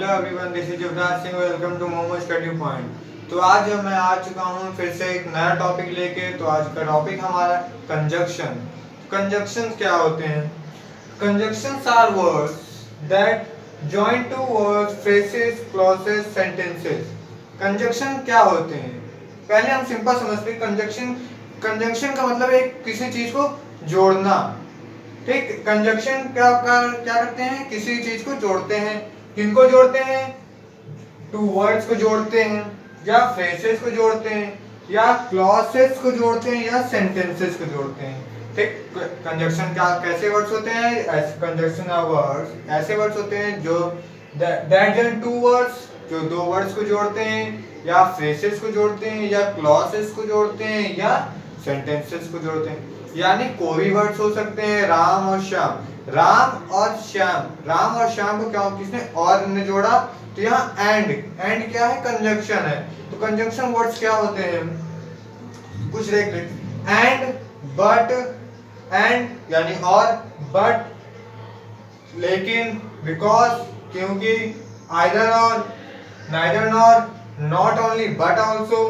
Hello everyone, this is Yuvraj Singh. Welcome to momo study point. तो आज मैं आ चुका हूँ फिर से एक नया टॉपिक लेके। तो आज का टॉपिक हमारा कंजक्शन। कंजक्शन क्या होते हैं? Conjunctions are words that join two words, phrases, clauses, sentences. Conjunction क्या होते हैं? पहले हम सिंपल समझते हैं। कंजक्शन कंजक्शन का मतलब एक किसी चीज को जोड़ना। ठीक, कंजक्शन क्या करते हैं? किसी चीज को जोड़ते हैं। किनको जोड़ते हैं? टू वर्ड्स को जोड़ते हैं, या फ्रेजेस को जोड़ते हैं, या क्लॉसेस को जोड़ते हैं, या सेंटेंसेस को जोड़ते हैं। ठीक, कंजक्शन क्या कैसे वर्ड्स होते हैं? कंजक्शन ऑफ वर्ड्स ऐसे वर्ड्स होते हैं जो दैट जॉइन टू वर्ड्स, जो दो वर्ड्स को जोड़ते हैं, या फ्रेजेस को जोड़ते हैं, या क्लॉसेस को जोड़ते हैं, या सेंटेंसेस को जोड़ते हैं। यानी कोई वर्ड्स हो सकते हैं, राम और श्याम। राम और श्याम, राम और श्याम को क्या किसने और ने जोड़ा? तो यहाँ एंड क्या है? कंजंक्शन है। तो कंजंक्शन वर्ड्स क्या होते हैं? कुछ देख लेते। एंड, बट, एंड यानी और, बट लेकिन, बिकॉज क्योंकि, either or, neither nor, not only but also,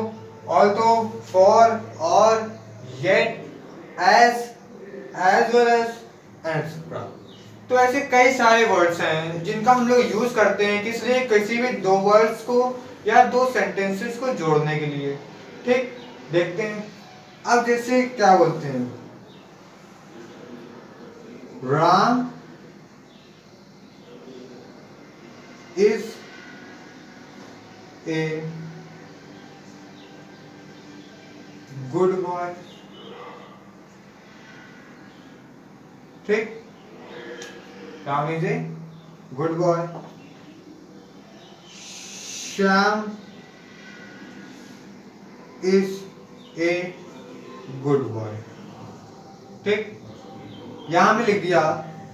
also, for, और, yet, as well as etc। तो ऐसे कई सारे वर्ड्स हैं जिनका हम लोग यूज करते हैं किस लिए? किसी भी दो वर्ड्स को या दो सेंटेंसेस को जोड़ने के लिए। ठीक, देखते हैं। अब जैसे क्या बोलते हैं, Ram is a good boy. ठीक, Ram is a good boy. Shyam is a good boy. ठीक, यहां में लिख दिया।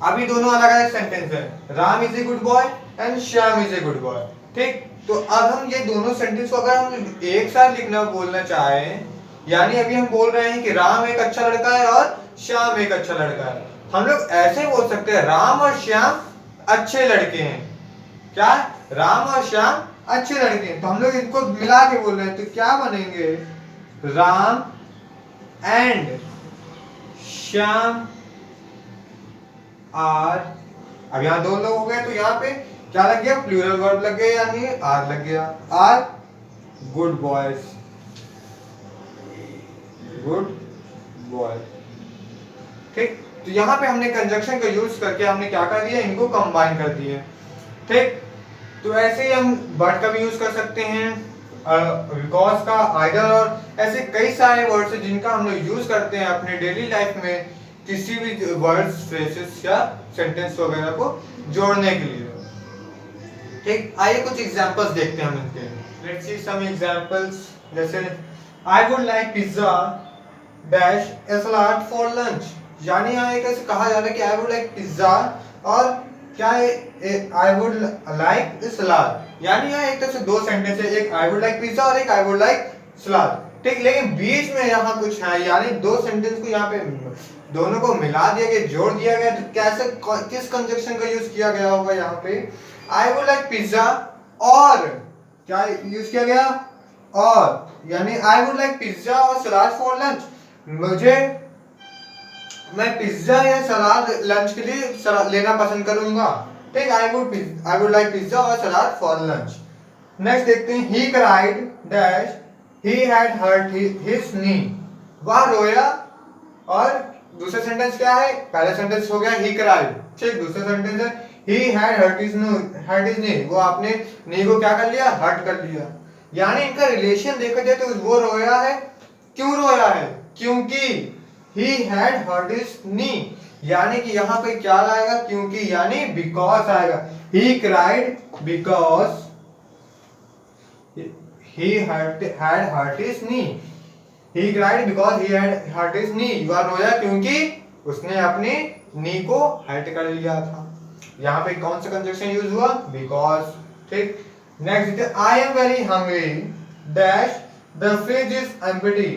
अभी दोनों अलग अलग सेंटेंस है, Ram is a good boy and Shyam is a good boy. ठीक, तो अब हम ये दोनों सेंटेंस को अगर हम एक साथ लिखना बोलना चाहें, यानी अभी हम बोल रहे हैं कि राम एक अच्छा लड़का है और श्याम एक अच्छा लड़का है, हम लोग ऐसे बोल सकते हैं, राम और श्याम अच्छे लड़के हैं। क्या? राम और श्याम अच्छे लड़के हैं। तो हम लोग इनको मिला के बोल रहे हैं, तो क्या बनेंगे? Ram and Shyam are. अब यहाँ दो लोग हो गए, तो यहाँ पे क्या लग गया? प्लूरल वर्ब लग गया, यानी आर लग गया। Are good boys, good boy. ठीक, तो यहाँ पे हमने कंजंक्शन का यूज करके हमने क्या कर दिया? इनको कंबाइन कर दिए। ठीक, तो ऐसे ही हम बट का भी यूज कर सकते हैं, बिकॉज का, आइदर और, ऐसे कई सारे वर्ड्स हैं जिनका हम लोग यूज करते हैं अपने डेली लाइफ में किसी भी वर्ड्स, फ्रेजेस या सेंटेंस वगैरह को जोड़ने के लिए। ठीक, आइए कुछ एग्जांपल्स देखते हैं हम इनके। Let's see some examples. जैसे I would like pizza dash a salad for lunch. यानी यहाँ एक ऐसे कहा जा रहा है कि आई वुड लाइक पिज्जा और क्या है? आई वुड लाइक सलाद। यानी यहाँ एक तरह से दो सेंटेंस है, एक आई वुड लाइक पिज्जा और एक आई वुड लाइक सलाद। ठीक, लेकिन बीच में यहाँ कुछ है, यानी दो सेंटेंस को यहाँ पे दोनों को मिला दिया गया, जोड़ दिया गया। तो कैसे, किस कंजंक्शन का यूज किया गया होगा? यहाँ पे आई वुड लाइक पिज्जा और क्या यूज किया गया? और, यानी आई वुड लाइक पिज्जा और सलाद फॉर लंच। मैं पिज्जा या सलाद लंच के लिए लेना पसंद करूंगा। ठीक, आई वुड लाइक पिज्जा और सलाद फॉर लंच। नेक्स्ट देखते हैं, he cried dash he had hurt his knee. वह रोया। और दूसरा सेंटेंस क्या है? पहला सेंटेंस हो गया ही क्राइड। ठीक, दूसरा सेंटेंस है ही हैड हर्ट हिज नी। वो आपने नी को क्या कर लिया? हर्ट कर लिया। यानी इनका रिलेशन देखा जाए तो वो रोया है। क्यों रोया है? क्योंकि he had hurt his knee। यानी कि यहाँ पे क्या आएगा? क्योंकि, यानी because आएगा। he cried because he had hurt his knee। he cried because he had hurt his knee। वह रोया क्योंकि उसने अपनी नी को हर्ट कर लिया था। यहाँ पे कौन सा कंजंक्शन यूज हुआ? because। ठीक, next, I am very hungry dash the fridge is empty।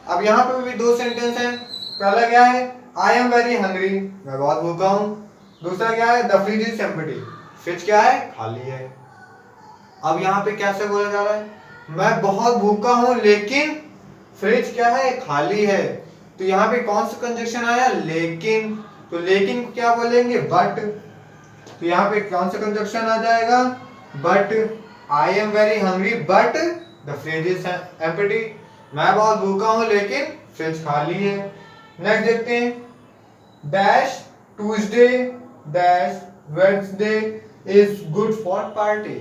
अब यहाँ पे भी दो सेंटेंस हैं। पहला क्या है? आई एम वेरी हंग्री, मैं बहुत भूखा हूँ। दूसरा क्या है? The fridge is empty, fridge क्या है? खाली है। अब यहाँ पे कैसे बोला जा रहा है, मैं बहुत भूखा हूं लेकिन फ्रिज क्या है, खाली है। तो यहाँ पे कौन सा कंजक्शन आया, लेकिन। तो लेकिन को क्या बोलेंगे, बट। तो यहाँ पे कौन सा कंजक्शन आ जाएगा, but. I am very hungry but the fridge is empty. मैं बहुत भूखा हूं लेकिन फ्रिज खाली है। नेक्स्ट देखते हैं, dash Tuesday dash Wednesday is good for party.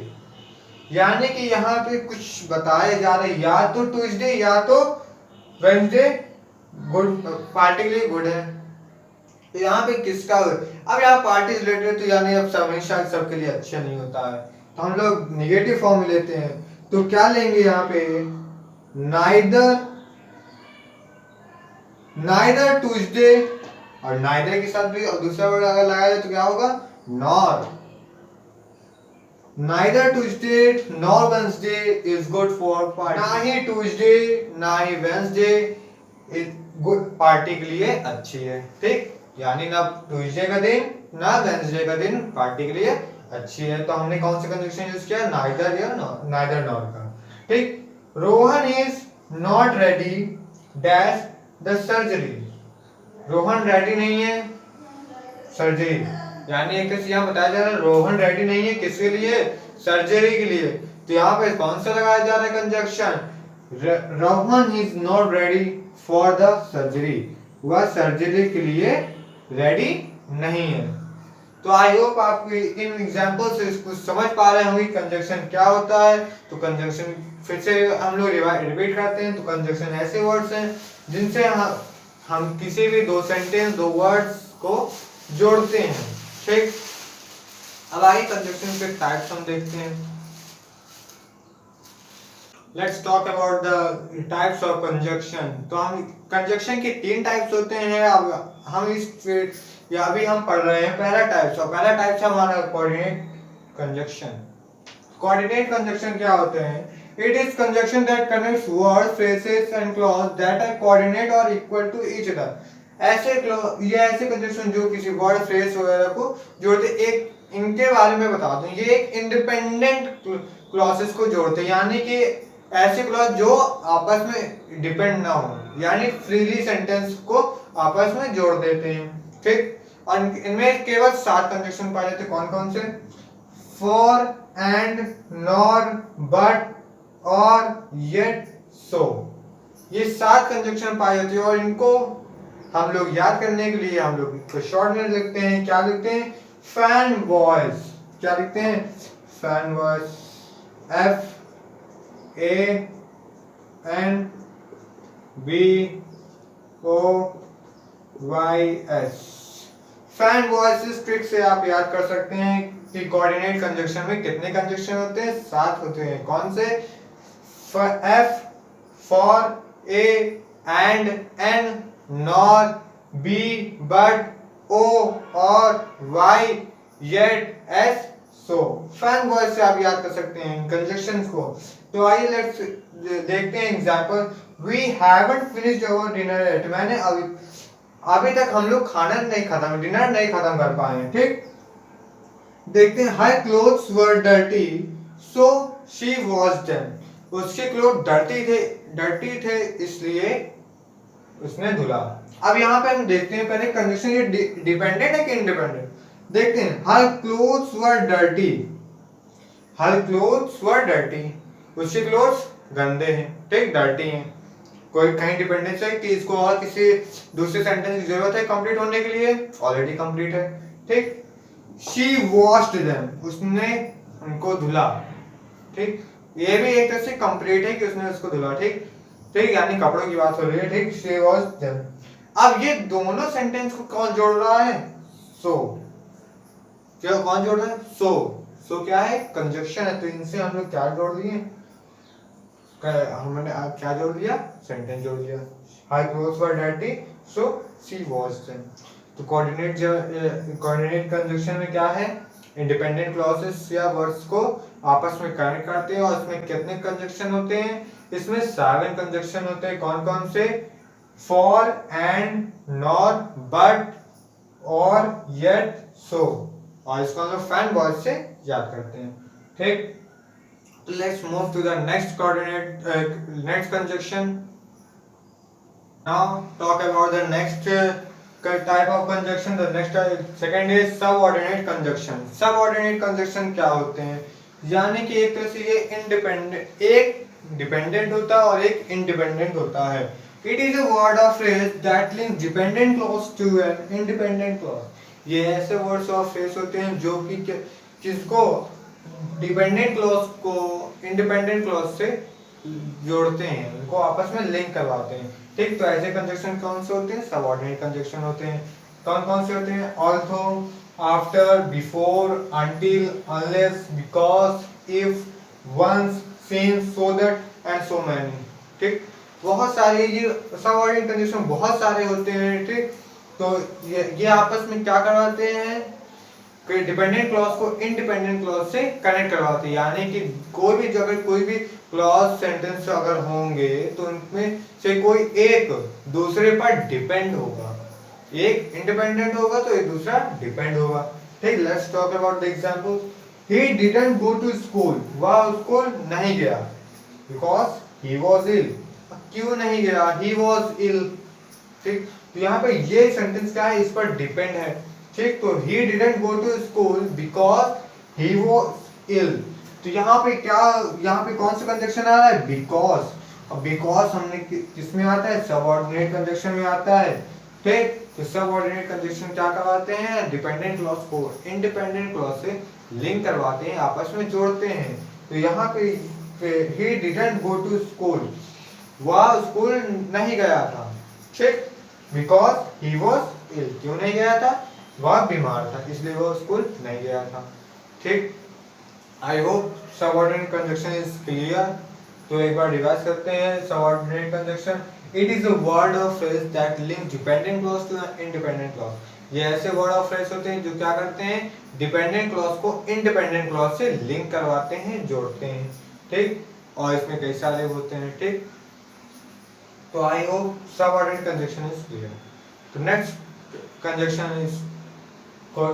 यानी कि यहाँ पे कुछ बताया जा रहा है, या तो ट्यूसडे या तो वेडनेसडे गुड पार्टी के लिए गुड है। तो यहाँ पे किसका, अब यहाँ पार्टी रिलेटेड, तो यानी अब हमेशा सबके लिए अच्छा नहीं होता है, तो हम लोग निगेटिव फॉर्म में लेते हैं। तो क्या लेंगे यहाँ पे, नाइदर ट्यूसडे, और नाइदर के साथ भी दूसरा वर्ड अगर लगाया जाए तो क्या होगा, nor. Neither Tuesday nor Wednesday is good for party. ना ही ट्यूसडे ना ही वेडनेसडे इज गुड पार्टी के लिए अच्छी है, ठीक। यानी ना ट्यूसडे का दिन ना वेडनेसडे का दिन पार्टी के लिए अच्छी है। तो हमने कौन सा कंजक्शन यूज किया, नाइदर या नाइदर नॉर का, ठीक। Rohan is not ready dash the surgery. Rohan ready नहीं है सर्जरी, यानी एक तरह से यहाँ बताया जा रहा है रोहन रेडी नहीं है किसके लिए, सर्जरी के लिए। तो यहाँ पे कौन सा लगाया जा रहा है conjunction, Rohan is not ready for the surgery. वह सर्जरी के लिए रेडी नहीं है। तो आई होप आप इन एग्जांपल से इसको समझ पा रहे होंगे कंजक्शन क्या होता है। तो कंजक्शन फिर से हम लोग रिपीट करते हैं। तो कंजक्शन ऐसे वर्ड्स हैं जिनसे हम किसी भी दो सेंटेंस, दो वर्ड्स को जोड़ते हैं, ठीक। अब आइए कंजक्शन के टाइप्स हम देखते हैं। Let's talk about the types of conjunction. तो हम कंजक्शन के 3 टाइप्स होते हैं। अब हम या अभी हम पढ़ रहे हैं पहला टाइप। और पहला टाइप है हमारा कोऑर्डिनेट कंजक्शन। कोऑर्डिनेट कंजक्शन क्या होते हैं, it is conjunction that connects words, phrases and clause that are coordinate or equal to each other. ये ऐसे कंजक्शन जो किसी वर्ड, फ्रेज वगैरह को जोड़ते, एक इनके बारे में बता दूं, ये एक इंडिपेंडेंट क्लॉसेस को जोड़ते हैं, यानी कि ऐसे क्लॉज जो आपस में डिपेंड ना हो, यानी फ्रीली सेंटेंस को आपस में जोड़ देते हैं, ठीक। और इनमें केवल 7 कंजक्शन पाए जाते हैं। कौन कौन से, फॉर, एंड, नॉर, बट, और, येट, सो। ये 7 कंजक्शन पाए जाते हैं। और इनको हम लोग याद करने के लिए हम लोग इसको शॉर्ट में लिखते हैं। क्या लिखते हैं, फैन वॉइस। क्या लिखते हैं, fan voice, F A N B O Y S। Fan voice trick से आप याद कर सकते हैं कि कोऑर्डिनेट कंजक्शन में कितने कंजक्शन होते हैं, 7 होते हैं। कौन से, F for, A and, N nor, B but, O और, Y येट, S सो। फैन वॉइस से आप याद कर सकते हैं कंजक्शंस को। तो आइए लेट्स देखते हैं example. We haven't finished our dinner yet. मैंने अभी तक हम लोग खाना नहीं खत्म, डिनर नहीं खत्म कर पाए हैं, ठीक। देखते हैं, हर clothes were dirty so she washed them. उसके क्लोथ डर्टी थे इसलिए उसने धुला। अब यहाँ पे हम देखते हैं पहले कंजक्शन ये डिपेंडेंट है कि इंडिपेंडेंट। देखते हैं, हर क्लोथ्स वर डर्टी, हर क्लोथ्स वर डर्टी, उसके क्लोथ्स गंदे हैं, ठीक, डर्टी हैं। कोई कहीं डिपेंडेंस है कि इसको और किसी दूसरे सेंटेंस की जरूरत है कंप्लीट होने के लिए, ऑलरेडी कंप्लीट है, ठीक। शी वॉश्ड देम, उसने उनको धुला, ठीक। ये भी एक तरह से कंप्लीट है कि उसने उसको धुला, ठीक, ठीक, यानी कपड़ों की बात हो रही है, ठीक। She washed them. अब ये दोनों सेंटेंस को कौन जोड़ रहा है, सो। क्या कौन जोड़ रहा है, सो क्या है, कंजक्शन है। तो इनसे हम लोग क्या जोड़ दिए, हमने क्या जोड़ दिया, सेंटेंस जोड़ दिया। हर clothes were dirty so she washed them. तो कोऑर्डिनेट कंजक्शन में क्या है, इंडिपेंडेंट क्लॉजेस या वर्ड्स को आपस में कनेक्ट करते हैं। और इसमें कितने कंजक्शन होते हैं, इसमें 7 कंजक्शन होते हैं। कौन कौन से, फॉर, एंड, नॉर, बट, और, येट, सो। और इसको हम लोग फैन वॉइस से याद करते हैं, ठीक। Let's move to the next coordinate, next conjunction. Now talk about the next type of conjunction. The next second is subordinate conjunction. Subordinate conjunction क्या होते हैं? यानी कि एक तरह से ये इंडिपेंडेंट, एक डिपेंडेंट होता है और एक इंडिपेंडेंट होता है. It is a word or phrase that links dependent clause to an independent clause. ये ऐसे वर्ड्स और फ्रेज होते हैं जो कि किसको डिपेंडेंट क्लॉज को इंडिपेंडेंट क्लॉज से जोड़ते हैं, उनको आपस में लिंक करवाते हैं. ठीक, तो ऐसे कंजक्शन कौन से होते हैं? सबऑर्डिनेट कंजक्शन होते हैं. कौन कौन से होते हैं? Although, after, before, until, unless, because, if, once, since, so that and so many. ठीक, बहुत सारे ये सबऑर्डिनेट कंजक्शन बहुत सारे होते हैं. ठीक, तो ये आपस में क्या करवाते हैं? डिपेंडेंट क्लॉज को इंडिपेंडेंट क्लॉज से कनेक्ट करवाते हैं. यानी कि कोई भी जगह कोई भी क्लॉज सेंटेंस अगर होंगे तो उनमें से कोई एक दूसरे पर डिपेंड होगा. एक इंडिपेंडेंट होगा तो एक दूसरा डिपेंड होगा. ठीक, let's talk about the example. He didn't go to school. वह स्कूल नहीं गया बिकॉज ही वाज इल. क्यों नहीं गया? He was ill. ठीक, तो यहाँ पे ये सेंटेंस क्या है? इस पर डिपेंड है. ठीक, तो he didn't go to school because he was ill. तो यहाँ पे क्या, यहाँ पे कौन सा कंजक्शन आ रहा है? because. अब because हमने किसमें आता है? सबऑर्डिनेट कंजक्शन में आता है. ठीक, तो सबऑर्डिनेट कंजक्शन क्या करवाते हैं? डिपेंडेंट क्लॉज को इंडिपेंडेंट क्लॉज से लिंक करवाते हैं, आपस में जोड़ते हैं. तो यहाँ पे he didn't go to school, वह स्कूल नहीं गया था. ठीक, because he was ill. क्यों नहीं गया था? वह बीमार था, इसलिए वो स्कूल नहीं गया था. ठीक, I hope subordinate conjunction is clear. तो एक बार रिवाइज करते हैं. Subordinate conjunction, it is a word और phrase that link dependent clause to independent clause. ये ऐसे वर्ड और फ्रेज होते हैं जो क्या करते हैं? डिपेंडेंट क्लॉज को इंडिपेंडेंट क्लॉज से लिंक करवाते हैं, जोड़ते हैं. ठीक, और इसमें कई सारे होते हैं. ठीक, तो I hope subordinate conjunction is clear. तो next conjunction is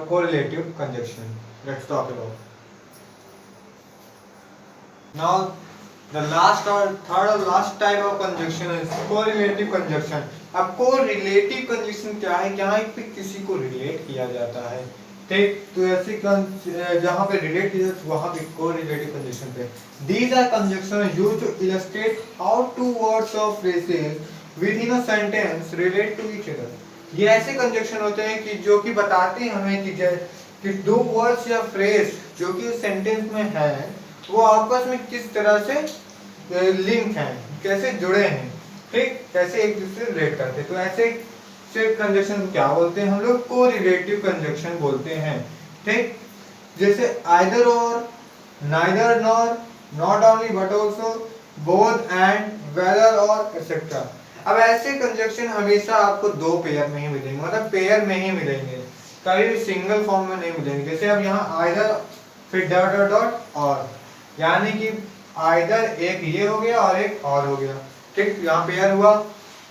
correlative conjunction. Let's talk about. Now the last or third or last type of conjunction is correlative conjunction. अब correlative conjunction क्या है? यहाँ पे किसी को रिलेट किया जाता है. ठीक, तो ऐसे जहाँ पे रिलेट किया जाता है वहाँ पे correlative conjunction पे. These are conjunctions used to illustrate how two words or phrases within a sentence relate to each other. ये ऐसे कंजक्शन होते हैं कि जो कि बताते हैं हमें कि दो वर्ड्स या फ्रेज जो कि उस सेंटेंस में है वो आपस में किस तरह से लिंक हैं, कैसे जुड़े हैं. ठीक, कैसे एक दूसरे से रिलेट करते हैं. तो ऐसे से कंजक्शन क्या बोलते हैं हम लोग? कोरिलेटिव कंजक्शन बोलते हैं. ठीक, जैसे either or, neither nor, not only but also, both and, whether or etcetera. अब ऐसे कंजक्शन हमेशा आपको दो पेयर में ही मिलेंगे, मतलब पेयर में ही मिलेंगे, कभी भी सिंगल फॉर्म में नहीं मिलेंगे. जैसे अब यहाँ आइदर फिर डॉट डॉट डॉट और, यानी कि आइदर एक ये हो गया और एक और हो गया. ठीक, यहाँ पेयर हुआ.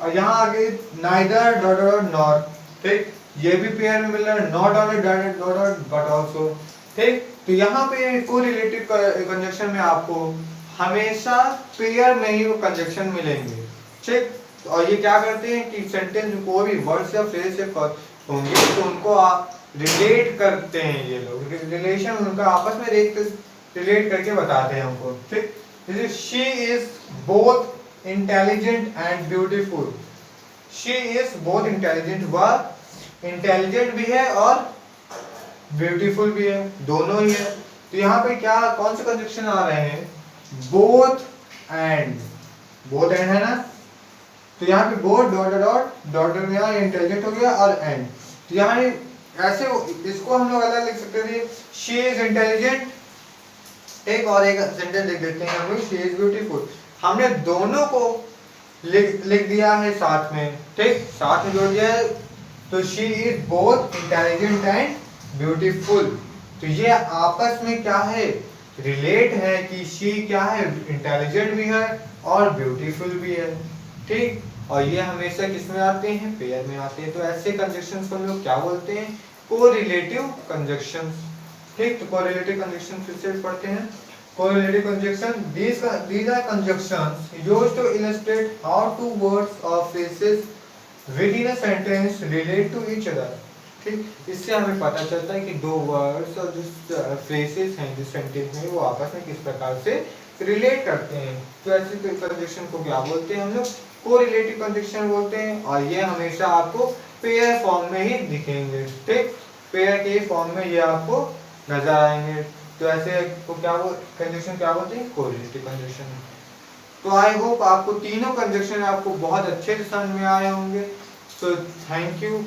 और यहाँ आगे नाइदर डॉट डॉट नॉर. ठीक, ये भी पेयर में मिल रहा है. Not only dot dot dot but also. ठीक, तो यहाँ पे कोरिलेटिव कंजक्शन में आपको हमेशा पेयर में ही वो कंजक्शन मिलेंगे. ठीक, और ये क्या करते हैं कि सेंटेंस में कोई भी वर्ड्स या फ्रेज से होंगे तो उनको आप रिलेट करते हैं. ये लोग रिलेशन उनका आपस में रिलेट करके बताते हैं हमको. ठीक, जैसे she is both intelligent and beautiful. She is both intelligent, वह इंटेलिजेंट भी है और ब्यूटीफुल भी है, दोनों ही है. तो यहाँ पे क्या कौन से कंजक्शन आ रहे हैं? Both and. बोथ एंड है ना, तो यहाँ पे बोथ डॉट डॉट डॉट में यहाँ इंटेलिजेंट हो गया और एंड. तो यहाँ ऐसे इसको हम लोग अलग लिख सकते थे. शी इज इंटेलिजेंट, एक और एक सेंटेंस लिख देते हैं हम लोग शी इज ब्यूटीफुल. हमने दोनों को लिख दिया है साथ में. ठीक, साथ में जोड़ दिया है. तो she is both intelligent and beautiful. तो ये आपस में क्या है? रिलेट है कि शी क्या है? इंटेलिजेंट भी है और ब्यूटीफुल भी है. ठीक, और ये हमेशा किसमें आते हैं? पेयर में आते हैं. तो ऐसे कंजक्शंस को हम लोग क्या बोलते हैं? Correlative conjunctions. ठीक, तो कोरिलेटिव कंजक्शन फिर से पढ़ते हैं. Correlative conjunction. These are conjunctions used to illustrate how two words or phrases within a sentence relate to each other. ठीक, इससे हमें पता चलता है कि दो वर्ड्स और जो फ्रेजेस हैं जिस सेंटेंस में वो आपस में किस प्रकार से रिलेट करते हैं। तो ऐसे कंजक्शन को क्या बोलते हैं हम लोग? कोरिलेटिव कंजक्शन बोलते हैं। और ये हमेशा आपको पेयर फॉर्म में ही दिखेंगे। ठीक, पेयर के फॉर्म में ये आपको नजर आएंगे। तो ऐसे को क्या कंजक्शन क्या बोलते हैं? Correlative conjunction. तो आई होप आपको तीनों कंजक्शन आपको बहुत अच्छे से समझ में आए होंगे। तो थैंक यू।